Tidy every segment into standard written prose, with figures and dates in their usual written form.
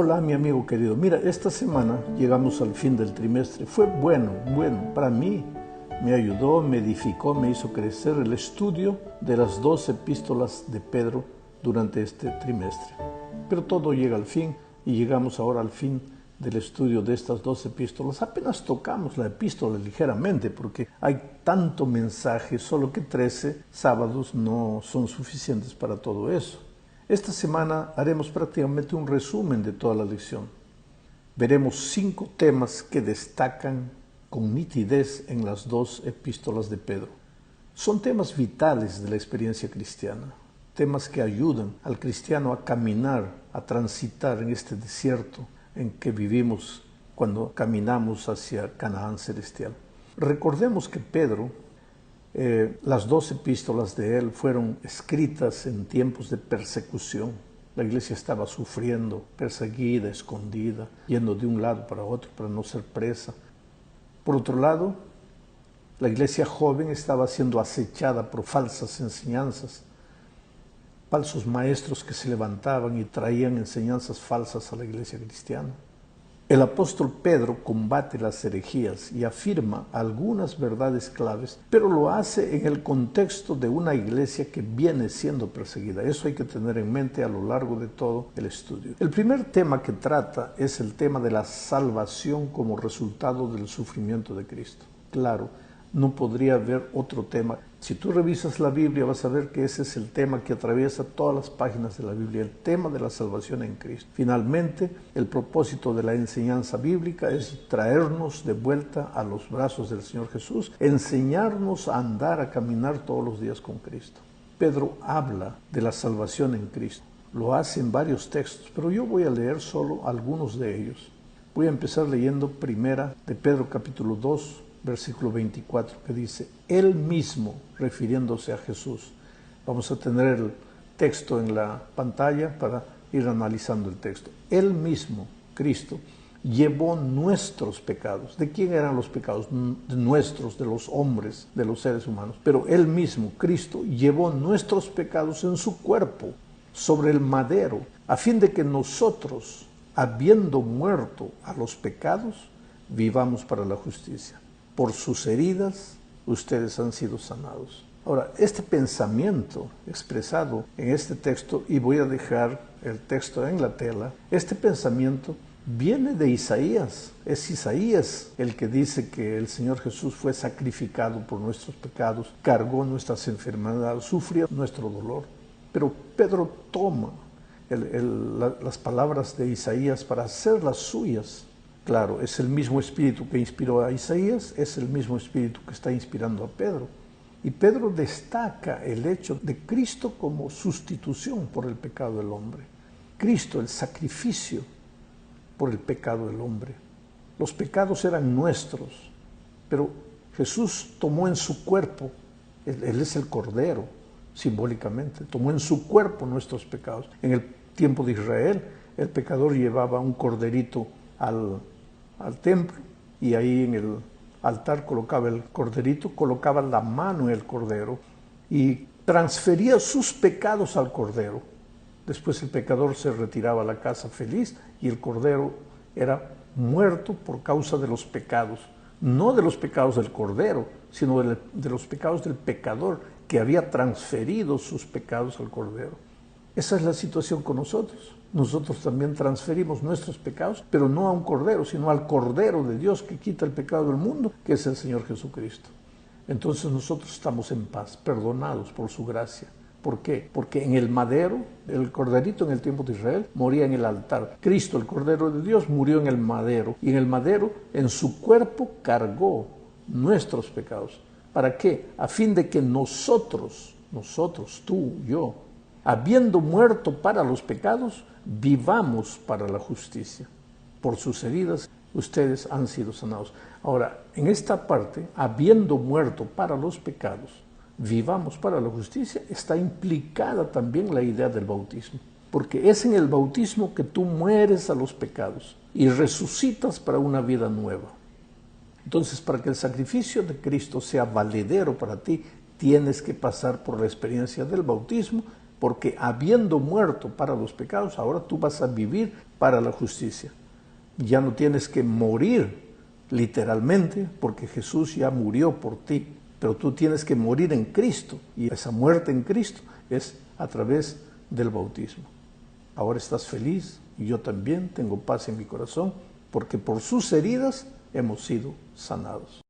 Hola, mi amigo querido. Mira, esta semana llegamos al fin del trimestre. Fue bueno. Para mí me ayudó, me edificó, me hizo crecer el estudio de las 2 epístolas de Pedro durante este trimestre. Pero todo llega al fin y llegamos ahora al fin del estudio de estas 2 epístolas. Apenas tocamos la epístola ligeramente porque hay tanto mensaje, solo que 13 sábados no son suficientes para todo eso. Esta semana haremos prácticamente un resumen de toda la lección. Veremos 5 temas que destacan con nitidez en las 2 epístolas de Pedro. Son temas vitales de la experiencia cristiana, temas que ayudan al cristiano a caminar, a transitar en este desierto en que vivimos cuando caminamos hacia Canaán celestial. Recordemos que Pedro, las 2 epístolas de él fueron escritas en tiempos de persecución. La iglesia estaba sufriendo, perseguida, escondida, yendo de un lado para otro para no ser presa. Por otro lado, la iglesia joven estaba siendo acechada por falsas enseñanzas, falsos maestros que se levantaban y traían enseñanzas falsas a la iglesia cristiana. El apóstol Pedro combate las herejías y afirma algunas verdades claves, pero lo hace en el contexto de una iglesia que viene siendo perseguida. Eso hay que tener en mente a lo largo de todo el estudio. El primer tema que trata es el tema de la salvación como resultado del sufrimiento de Cristo. Claro, no podría haber otro tema. Si tú revisas la Biblia vas a ver que ese es el tema que atraviesa todas las páginas de la Biblia, el tema de la salvación en Cristo. Finalmente, el propósito de la enseñanza bíblica es traernos de vuelta a los brazos del Señor Jesús, enseñarnos a andar, a caminar todos los días con Cristo. Pedro habla de la salvación en Cristo. Lo hace en varios textos, pero yo voy a leer solo algunos de ellos. Voy a empezar leyendo primera de Pedro capítulo 2, versículo 24, que dice, Él mismo, refiriéndose a Jesús. Vamos a tener el texto en la pantalla para ir analizando el texto. Él mismo, Cristo, llevó nuestros pecados. ¿De quién eran los pecados? De nuestros, de los hombres, de los seres humanos. Pero Él mismo, Cristo, llevó nuestros pecados en su cuerpo, sobre el madero, a fin de que nosotros, habiendo muerto a los pecados, vivamos para la justicia. Por sus heridas, ustedes han sido sanados. Ahora, este pensamiento expresado en este texto, y voy a dejar el texto en la tela, este pensamiento viene de Isaías. Es Isaías el que dice que el Señor Jesús fue sacrificado por nuestros pecados, cargó nuestras enfermedades, sufrió nuestro dolor. Pero Pedro toma las palabras de Isaías para hacerlas suyas. Claro, es el mismo espíritu que inspiró a Isaías, es el mismo espíritu que está inspirando a Pedro. Y Pedro destaca el hecho de Cristo como sustitución por el pecado del hombre. Cristo, el sacrificio por el pecado del hombre. Los pecados eran nuestros, pero Jesús tomó en su cuerpo, Él es el Cordero, simbólicamente, tomó en su cuerpo nuestros pecados. En el tiempo de Israel, el pecador llevaba un corderito al templo y ahí en el altar colocaba el corderito, colocaba la mano en el cordero y transfería sus pecados al cordero. Después el pecador se retiraba a la casa feliz y el cordero era muerto por causa de los pecados, no de los pecados del cordero, sino de los pecados del pecador que había transferido sus pecados al cordero. Esa es la situación con nosotros. Nosotros también transferimos nuestros pecados, pero no a un cordero, sino al Cordero de Dios que quita el pecado del mundo, que es el Señor Jesucristo. Entonces nosotros estamos en paz, perdonados por su gracia. ¿Por qué? Porque en el madero, el corderito en el tiempo de Israel, moría en el altar. Cristo, el Cordero de Dios, murió en el madero. Y en el madero, en su cuerpo, cargó nuestros pecados. ¿Para qué? A fin de que nosotros, tú, yo, habiendo muerto para los pecados, vivamos para la justicia. Por sus heridas, ustedes han sido sanados. Ahora, en esta parte, habiendo muerto para los pecados, vivamos para la justicia, está implicada también la idea del bautismo. Porque es en el bautismo que tú mueres a los pecados y resucitas para una vida nueva. Entonces, para que el sacrificio de Cristo sea valedero para ti, tienes que pasar por la experiencia del bautismo porque habiendo muerto para los pecados, ahora tú vas a vivir para la justicia. Ya no tienes que morir literalmente, porque Jesús ya murió por ti, pero tú tienes que morir en Cristo, y esa muerte en Cristo es a través del bautismo. Ahora estás feliz, y yo también tengo paz en mi corazón, porque por sus heridas hemos sido sanados.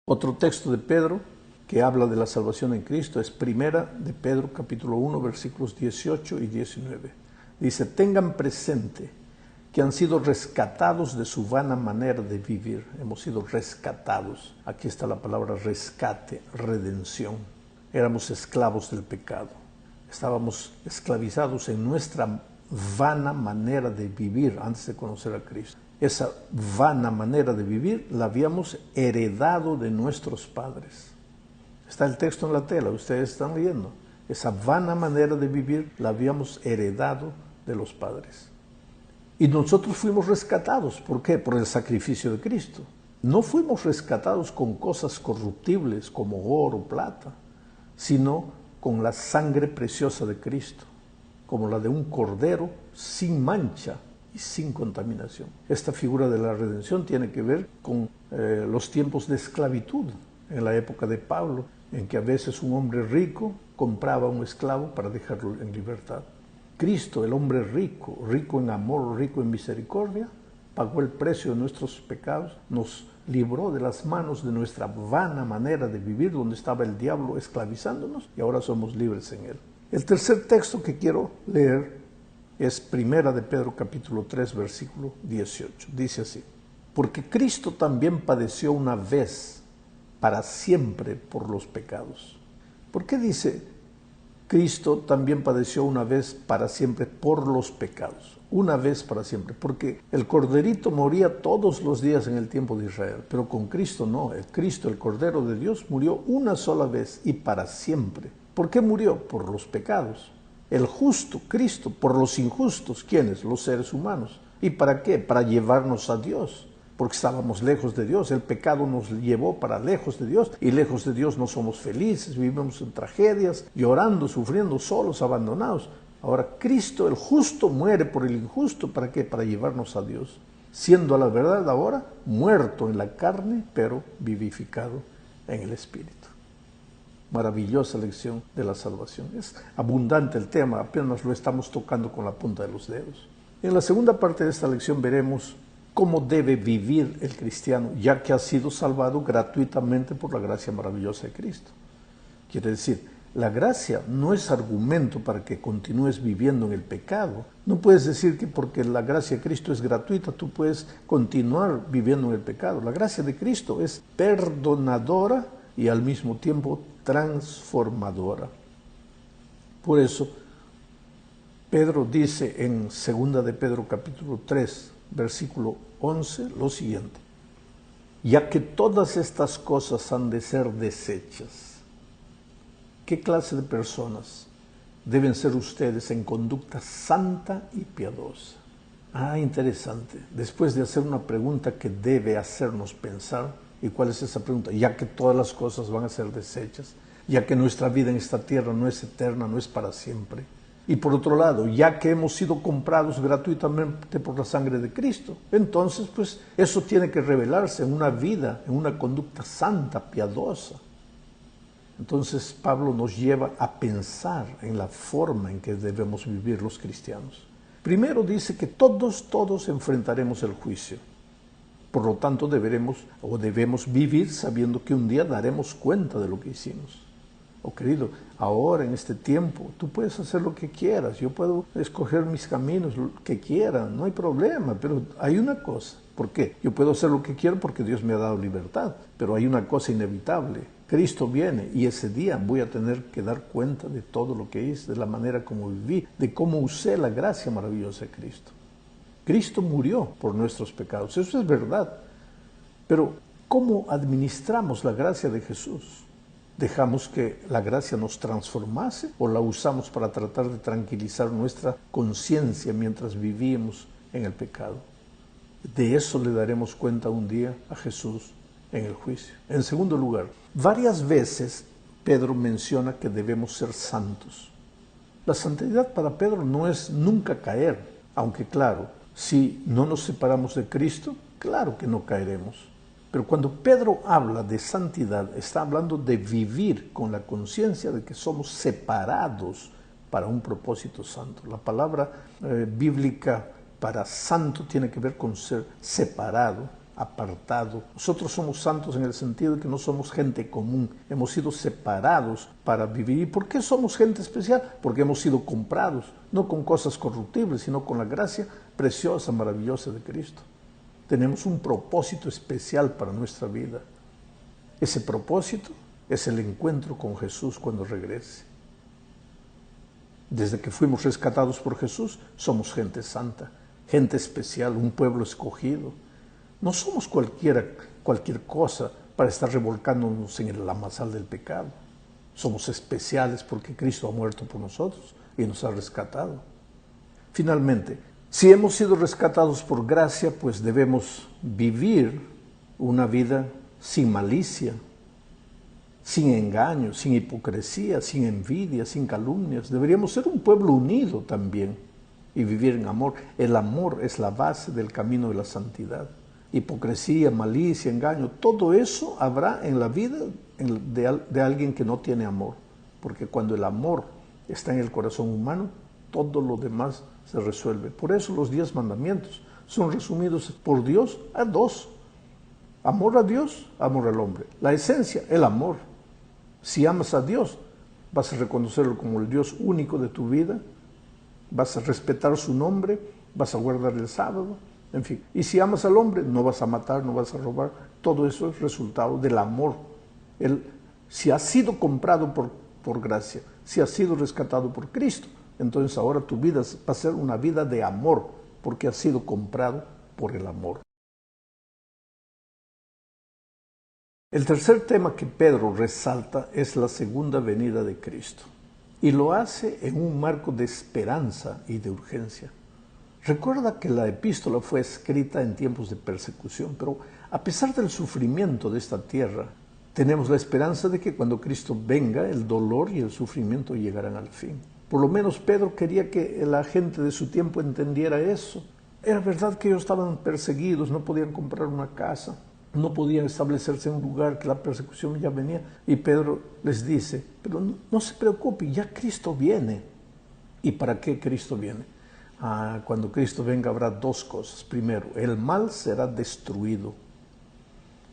Otro texto de Pedro que habla de la salvación en Cristo es Primera de Pedro capítulo 1 versículos 18 y 19. Dice: tengan presente que han sido rescatados de su vana manera de vivir. Hemos sido rescatados. Aquí está la palabra rescate, redención. Éramos esclavos del pecado. Estábamos esclavizados en nuestra vana manera de vivir antes de conocer a Cristo. Esa vana manera de vivir la habíamos heredado de nuestros padres. Está el texto en la tela, ustedes están leyendo. Esa vana manera de vivir la habíamos heredado de los padres. Y nosotros fuimos rescatados. ¿Por qué? Por el sacrificio de Cristo. No fuimos rescatados con cosas corruptibles como oro, plata, sino con la sangre preciosa de Cristo, como la de un cordero sin mancha y sin contaminación. Esta figura de la redención tiene que ver con los tiempos de esclavitud, en la época de Pablo, en que a veces un hombre rico compraba a un esclavo para dejarlo en libertad. Cristo, el hombre rico, rico en amor, rico en misericordia, pagó el precio de nuestros pecados, nos libró de las manos de nuestra vana manera de vivir, donde estaba el diablo esclavizándonos, y ahora somos libres en él. El tercer texto que quiero leer es Primera de Pedro capítulo 3 versículo 18. Dice así: porque Cristo también padeció una vez para siempre por los pecados. ¿Por qué dice Cristo también padeció una vez para siempre por los pecados? Una vez para siempre, porque el corderito moría todos los días en el tiempo de Israel, pero con Cristo no. El Cristo, el Cordero de Dios, murió una sola vez y para siempre. ¿Por qué murió? Por los pecados. El justo, Cristo, por los injustos. ¿Quiénes? Los seres humanos. ¿Y para qué? Para llevarnos a Dios, porque estábamos lejos de Dios. El pecado nos llevó para lejos de Dios, y lejos de Dios no somos felices, vivimos en tragedias, llorando, sufriendo, solos, abandonados. Ahora Cristo, el justo, muere por el injusto. ¿Para qué? Para llevarnos a Dios, siendo a la verdad ahora muerto en la carne, pero vivificado en el Espíritu. Maravillosa lección de la salvación. Es abundante el tema, apenas lo estamos tocando con la punta de los dedos. En la segunda parte de esta lección veremos cómo debe vivir el cristiano, ya que ha sido salvado gratuitamente por la gracia maravillosa de Cristo. Quiere decir, la gracia no es argumento para que continúes viviendo en el pecado. No puedes decir que porque la gracia de Cristo es gratuita, tú puedes continuar viviendo en el pecado. La gracia de Cristo es perdonadora y al mismo tiempo transformadora. Por eso, Pedro dice en 2 de Pedro capítulo 3, versículo 11, lo siguiente: ya que todas estas cosas han de ser deshechas. ¿Qué clase de personas deben ser ustedes en conducta santa y piadosa? Interesante. Después de hacer una pregunta que debe hacernos pensar, ¿y cuál es esa pregunta? Ya que todas las cosas van a ser deshechas, ya que nuestra vida en esta tierra no es eterna, no es para siempre. Y por otro lado, ya que hemos sido comprados gratuitamente por la sangre de Cristo, entonces pues eso tiene que revelarse en una vida, en una conducta santa, piadosa. Entonces Pablo nos lleva a pensar en la forma en que debemos vivir los cristianos. Primero dice que todos enfrentaremos el juicio. Por lo tanto debemos vivir sabiendo que un día daremos cuenta de lo que hicimos. Querido, ahora en este tiempo tú puedes hacer lo que quieras, yo puedo escoger mis caminos, lo que quiera, no hay problema, pero hay una cosa. ¿Por qué? Yo puedo hacer lo que quiero porque Dios me ha dado libertad, pero hay una cosa inevitable. Cristo viene y ese día voy a tener que dar cuenta de todo lo que hice, de la manera como viví, de cómo usé la gracia maravillosa de Cristo. Cristo murió por nuestros pecados, eso es verdad. Pero, ¿cómo administramos la gracia de Jesús? ¿Dejamos que la gracia nos transformase o la usamos para tratar de tranquilizar nuestra conciencia mientras vivíamos en el pecado? De eso le daremos cuenta un día a Jesús en el juicio. En segundo lugar, varias veces Pedro menciona que debemos ser santos. La santidad para Pedro no es nunca caer, aunque claro, si no nos separamos de Cristo, claro que no caeremos. Pero cuando Pedro habla de santidad, está hablando de vivir con la conciencia de que somos separados para un propósito santo. La palabra bíblica para santo tiene que ver con ser separado, apartado. Nosotros somos santos en el sentido de que no somos gente común, hemos sido separados para vivir. ¿Y por qué somos gente especial? Porque hemos sido comprados, no con cosas corruptibles, sino con la gracia preciosa, maravillosa de Cristo. Tenemos un propósito especial para nuestra vida. Ese propósito es el encuentro con Jesús cuando regrese. Desde que fuimos rescatados por Jesús, somos gente santa, gente especial, un pueblo escogido. No somos cualquier cosa para estar revolcándonos en el lamazal del pecado. Somos especiales porque Cristo ha muerto por nosotros y nos ha rescatado. Finalmente, si hemos sido rescatados por gracia, pues debemos vivir una vida sin malicia, sin engaño, sin hipocresía, sin envidia, sin calumnias. Deberíamos ser un pueblo unido también y vivir en amor. El amor es la base del camino de la santidad. Hipocresía, malicia, engaño, todo eso habrá en la vida de alguien que no tiene amor. Porque cuando el amor está en el corazón humano, todo lo demás se resuelve. Por eso los 10 mandamientos son resumidos por Dios a 2. Amor a Dios, amor al hombre. La esencia, el amor. Si amas a Dios, vas a reconocerlo como el Dios único de tu vida, vas a respetar su nombre, vas a guardar el sábado, en fin. Y si amas al hombre, no vas a matar, no vas a robar. Todo eso es resultado del amor. Si has sido comprado por gracia, si has sido rescatado por Cristo, entonces ahora tu vida va a ser una vida de amor, porque has sido comprado por el amor. El tercer tema que Pedro resalta es la segunda venida de Cristo, y lo hace en un marco de esperanza y de urgencia. Recuerda que la epístola fue escrita en tiempos de persecución, pero a pesar del sufrimiento de esta tierra, tenemos la esperanza de que cuando Cristo venga, el dolor y el sufrimiento llegarán al fin. Por lo menos Pedro quería que la gente de su tiempo entendiera eso. Era verdad que ellos estaban perseguidos, no podían comprar una casa, no podían establecerse en un lugar, que la persecución ya venía. Y Pedro les dice, pero no se preocupe, ya Cristo viene. ¿Y para qué Cristo viene? Cuando Cristo venga habrá 2 cosas. Primero, el mal será destruido.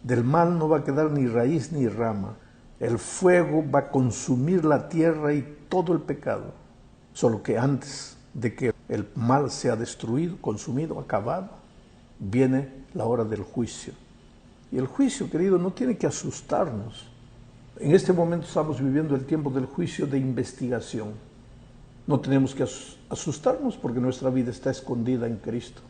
Del mal no va a quedar ni raíz ni rama. El fuego va a consumir la tierra y todo el pecado. Solo que antes de que el mal sea destruido, consumido, acabado, viene la hora del juicio. Y el juicio, querido, no tiene que asustarnos. En este momento estamos viviendo el tiempo del juicio de investigación. No tenemos que asustarnos porque nuestra vida está escondida en Cristo.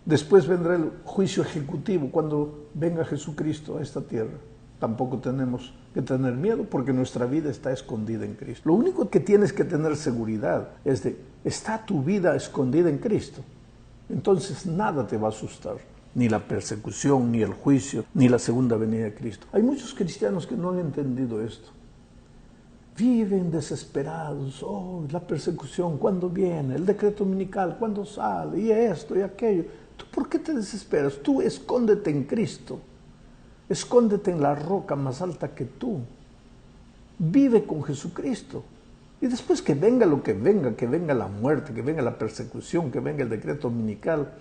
Después vendrá el juicio ejecutivo cuando venga Jesucristo a esta tierra. Tampoco tenemos que tener miedo porque nuestra vida está escondida en Cristo. Lo único que tienes que tener seguridad es de, ¿está tu vida escondida en Cristo? Entonces nada te va a asustar. Ni la persecución, ni el juicio, ni la segunda venida de Cristo. Hay muchos cristianos que no han entendido esto. Viven desesperados. Oh, la persecución, ¿cuándo viene? El decreto dominical, ¿cuándo sale? Y esto y aquello. ¿Tú por qué te desesperas? Tú escóndete en Cristo. Escóndete en la roca más alta que tú. Vive con Jesucristo. Y después que venga lo que venga la muerte, que venga la persecución, que venga el decreto dominical.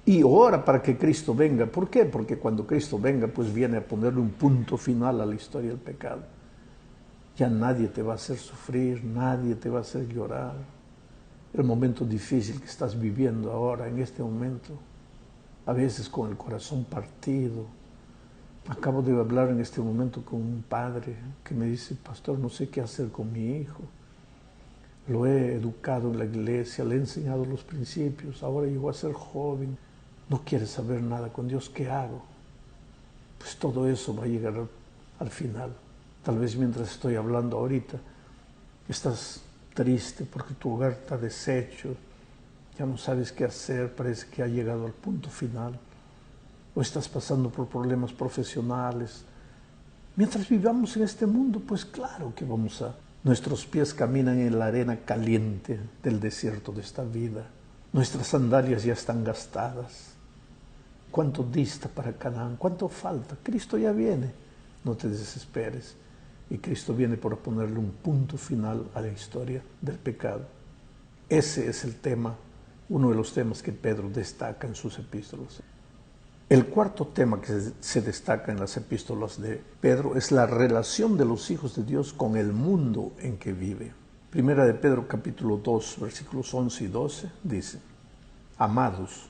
Y ora para que Cristo venga. ¿Por qué? Porque cuando Cristo venga, pues viene a ponerle un punto final a la historia del pecado. Ya nadie te va a hacer sufrir, nadie te va a hacer llorar. El momento difícil que estás viviendo ahora, en este momento, a veces con el corazón partido. Acabo de hablar en este momento con un padre que me dice, pastor, no sé qué hacer con mi hijo. Lo he educado en la iglesia, le he enseñado los principios, ahora llegó a ser joven, no quiere saber nada con Dios, ¿qué hago? Pues todo eso va a llegar al final. Tal vez mientras estoy hablando ahorita, estás triste porque tu hogar está deshecho, ya no sabes qué hacer, parece que ha llegado al punto final. O estás pasando por problemas profesionales, Mientras vivamos en este mundo, pues claro que nuestros pies caminan en la arena caliente del desierto de esta vida. Nuestras sandalias ya están gastadas. ¿Cuánto dista para Canaán? ¿Cuánto falta? Cristo ya viene. No te desesperes. Y Cristo viene para ponerle un punto final a la historia del pecado. Ese es el tema, uno de los temas que Pedro destaca en sus epístolas. El cuarto tema que se destaca en las epístolas de Pedro es la relación de los hijos de Dios con el mundo en que vive. Primera de Pedro capítulo 2, versículos 11 y 12 dice: Amados,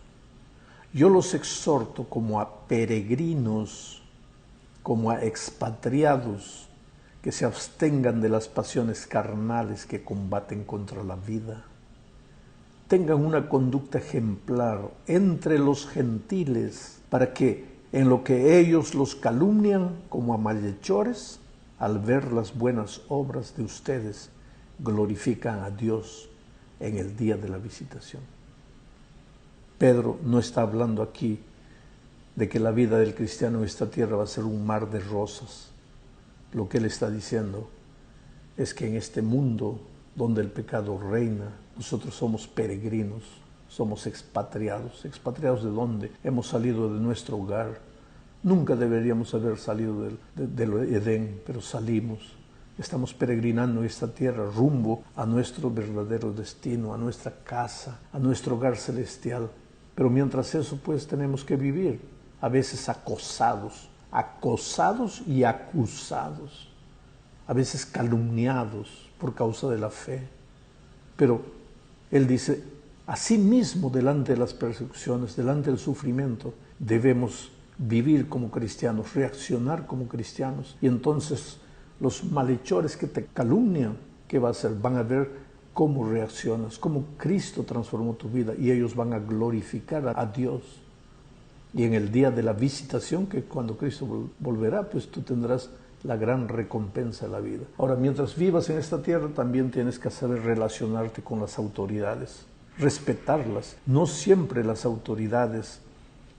yo los exhorto como a peregrinos, como a expatriados, que se abstengan de las pasiones carnales que combaten contra la vida. Tengan una conducta ejemplar entre los gentiles, para que en lo que ellos los calumnian como a malhechores, al ver las buenas obras de ustedes, glorifican a Dios en el día de la visitación. Pedro no está hablando aquí de que la vida del cristiano en esta tierra va a ser un mar de rosas. Lo que él está diciendo es que en este mundo donde el pecado reina, nosotros somos peregrinos, somos expatriados. ¿Expatriados de dónde? Hemos salido de nuestro hogar. Nunca deberíamos haber salido del Edén, pero salimos. Estamos peregrinando en esta tierra rumbo a nuestro verdadero destino, a nuestra casa, a nuestro hogar celestial. Pero mientras eso, pues tenemos que vivir, a veces acosados y acusados, a veces calumniados por causa de la fe. Pero él dice, asimismo, delante de las persecuciones, delante del sufrimiento, debemos vivir como cristianos, reaccionar como cristianos. Y entonces los malhechores que te calumnian, ¿qué va a hacer? Van a ver cómo reaccionas, cómo Cristo transformó tu vida, y ellos van a glorificar a Dios. Y en el día de la visitación, que cuando Cristo volverá, pues tú tendrás la gran recompensa de la vida. Ahora, mientras vivas en esta tierra, también tienes que saber relacionarte con las autoridades, respetarlas. No siempre las autoridades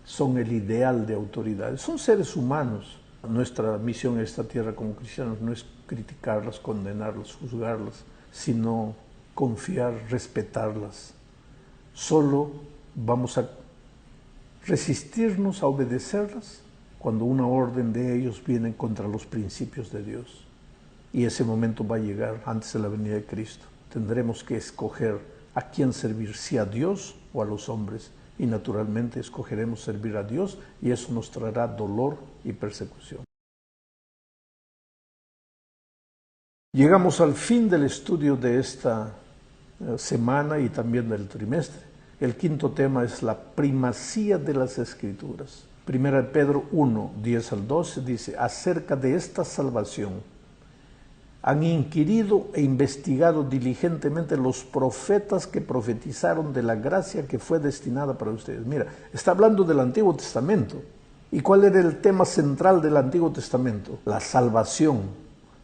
son el ideal de autoridades, son seres humanos. Nuestra misión en esta tierra como cristianos no es criticarlas, condenarlas, juzgarlas, sino confiar, respetarlas. Solo vamos a resistirnos a obedecerlas cuando una orden de ellos viene contra los principios de Dios. Y ese momento va a llegar antes de la venida de Cristo. Tendremos que escoger a quién servir, si a Dios o a los hombres. Y naturalmente escogeremos servir a Dios, y eso nos traerá dolor y persecución. Llegamos al fin del estudio de esta semana y también del trimestre. El quinto tema es la primacía de las Escrituras. Primera de Pedro 1, 10 al 12 dice: acerca de esta salvación han inquirido e investigado diligentemente los profetas que profetizaron de la gracia que fue destinada para ustedes. Mira, está hablando del Antiguo Testamento. ¿Y cuál era el tema central del Antiguo Testamento? La salvación.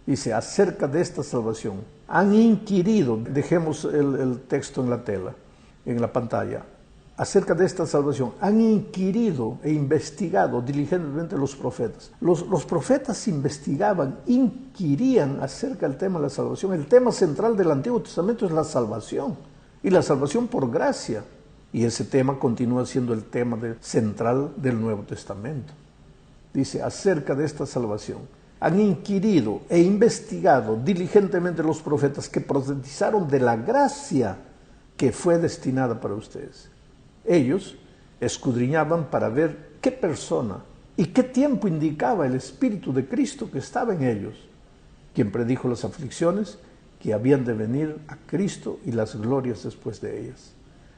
Dice, acerca de esta salvación han inquirido, dejemos el texto en la tela, en la pantalla. Acerca de esta salvación han inquirido e investigado diligentemente los profetas. Los profetas investigaban, inquirían acerca del tema de la salvación. El tema central del Antiguo Testamento es la salvación, y la salvación por gracia. Y ese tema continúa siendo el tema central del Nuevo Testamento. Dice, acerca de esta salvación han inquirido e investigado diligentemente los profetas que profetizaron de la gracia que fue destinada para ustedes. Ellos escudriñaban para ver qué persona y qué tiempo indicaba el Espíritu de Cristo que estaba en ellos, quien predijo las aflicciones que habían de venir a Cristo y las glorias después de ellas.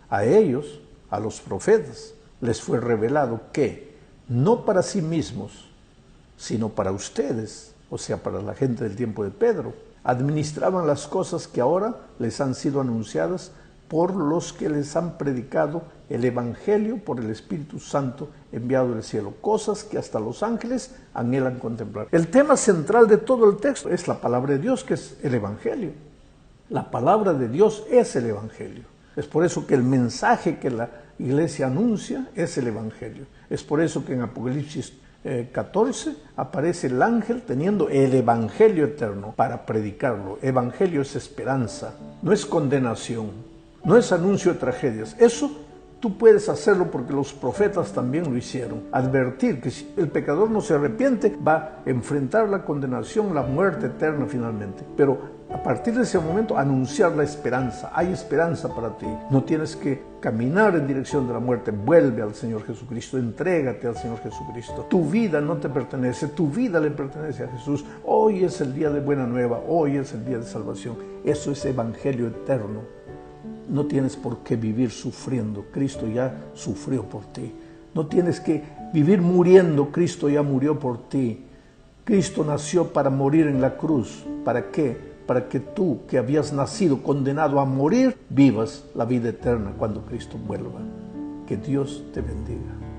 A ellos, a los profetas, les fue revelado que, no para sí mismos, sino para ustedes, o sea, para la gente del tiempo de Pedro, administraban las cosas que ahora les han sido anunciadas por los que les han predicado el Evangelio por el Espíritu Santo enviado del cielo, cosas que hasta los ángeles anhelan contemplar. El tema central de todo el texto es la palabra de Dios, que es el Evangelio. La palabra de Dios es el Evangelio. Es por eso que el mensaje que la iglesia anuncia es el Evangelio. Es por eso que en Apocalipsis 14 aparece el ángel teniendo el Evangelio eterno para predicarlo. Evangelio es esperanza, no es condenación, no es anuncio de tragedias. Eso tú puedes hacerlo porque los profetas también lo hicieron. Advertir que si el pecador no se arrepiente, va a enfrentar la condenación, la muerte eterna finalmente. Pero a partir de ese momento, anunciar la esperanza. Hay esperanza para ti. No tienes que caminar en dirección de la muerte. Vuelve al Señor Jesucristo. Entrégate al Señor Jesucristo. Tu vida no te pertenece. Tu vida le pertenece a Jesús. Hoy es el día de buena nueva. Hoy es el día de salvación. Eso es evangelio eterno. No tienes por qué vivir sufriendo. Cristo ya sufrió por ti. No tienes que vivir muriendo. Cristo ya murió por ti. Cristo nació para morir en la cruz. ¿Para qué? Para que tú, que habías nacido condenado a morir, vivas la vida eterna cuando Cristo vuelva. Que Dios te bendiga.